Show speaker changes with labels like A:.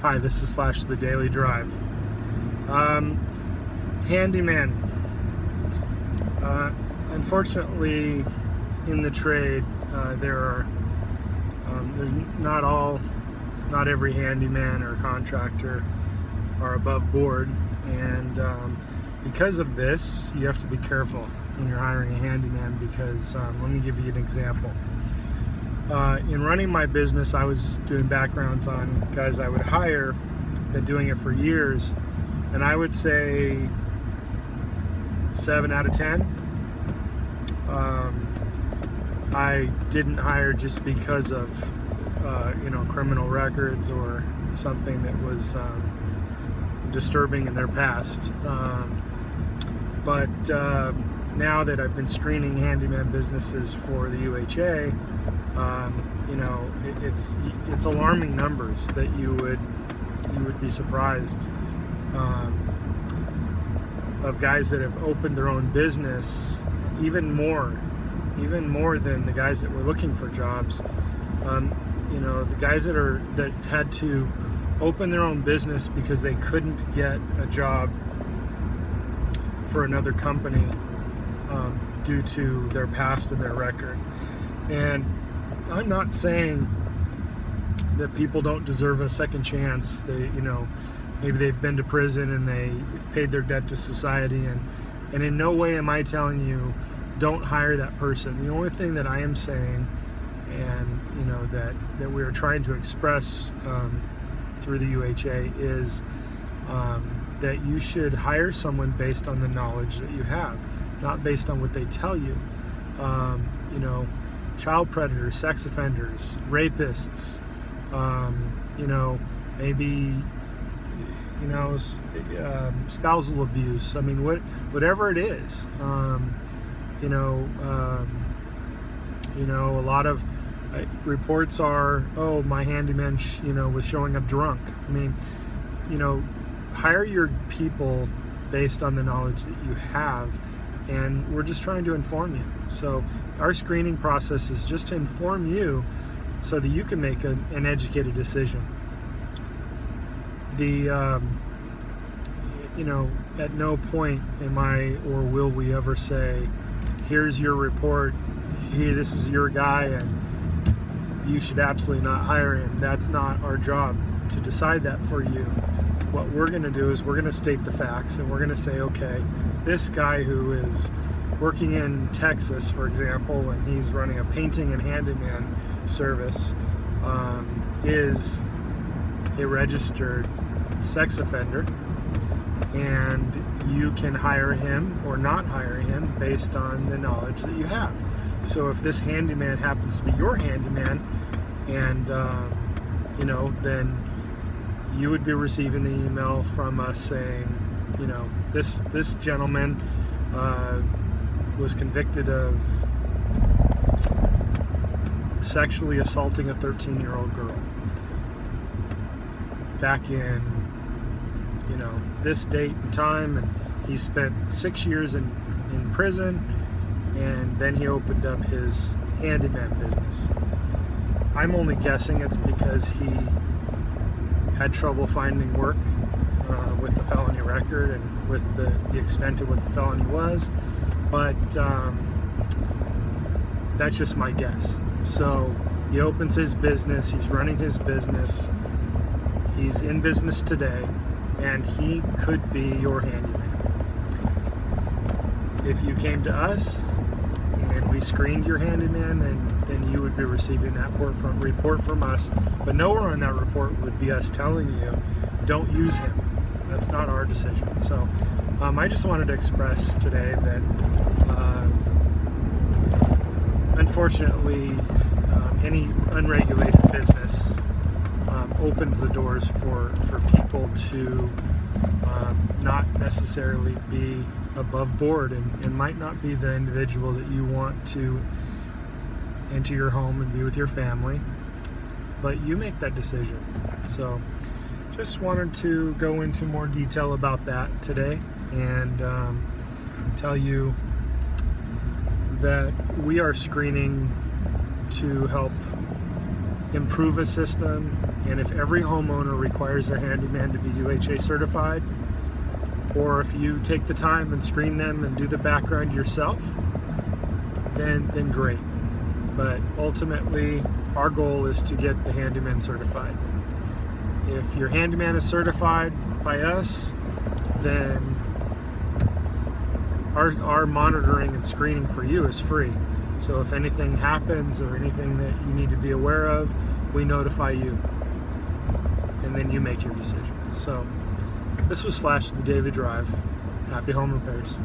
A: Hi, this is Flash the Daily Drive. Handyman. Unfortunately, in the trade, there's not every handyman or contractor are above board, and because of this, you have to be careful when you're hiring a handyman. Because let me give you an example. In running my business, I was doing backgrounds on guys I would hire, been doing it for years, and I would say 7 out of 10 I didn't hire just because of criminal records or something that was disturbing in their past. But now that I've been screening handyman businesses for the UHA, it's alarming numbers that you would be surprised of guys that have opened their own business, even more than the guys that were looking for jobs. The guys that had to open their own business because they couldn't get a job for another company due to their past and their record. And I'm not saying that people don't deserve a second chance. Maybe they've been to prison and they've paid their debt to society, and in no way am I telling you don't hire that person. The only thing that I am saying, and that we are trying to express through the UHA, is that you should hire someone based on the knowledge that you have, not based on what they tell you. Child predators, sex offenders, rapists, maybe spousal abuse. I mean, whatever it is. A lot of reports are, oh, my handyman, was showing up drunk. I mean, hire your people based on the knowledge that you have, and we're just trying to inform you. So our screening process is just to inform you so that you can make an educated decision. At no point am I or will we ever say, here's your report, this is your guy, and you should absolutely not hire him. That's not our job to decide that for you. What we're going to do is we're going to state the facts, and we're going to say, okay, this guy who is working in Texas, for example, and he's running a painting and handyman service, is a registered sex offender, and you can hire him or not hire him based on the knowledge that you have. So if this handyman happens to be your handyman, and then you would be receiving the email from us saying, this gentleman was convicted of sexually assaulting a 13-year-old girl back in this date and time, and he spent 6 years in prison, and then he opened up his handyman business. I'm only guessing it's because he had trouble finding work with the felony record and with the extent of what the felony was, but that's just my guess. So he opens his business, he's running his business, he's in business today, and he could be your handyman. If you came to us and we screened your handyman, then you would be receiving that report from us. But nowhere on that report would be us telling you, don't use him. That's not our decision. So I just wanted to express today that unfortunately any unregulated business opens the doors for people to not necessarily be above board, and might not be the individual that you want to enter your home and be with your family, but you make that decision. So just wanted to go into more detail about that today, and tell you that we are screening to help improve a system And if every homeowner requires their handyman to be UHA certified, or if you take the time and screen them and do the background yourself, then great. But ultimately, our goal is to get the handyman certified. If your handyman is certified by us, then our monitoring and screening for you is free. So if anything happens or anything that you need to be aware of, we notify you, and then you make your decision. So this was Flash of the Daily Drive. Happy home repairs.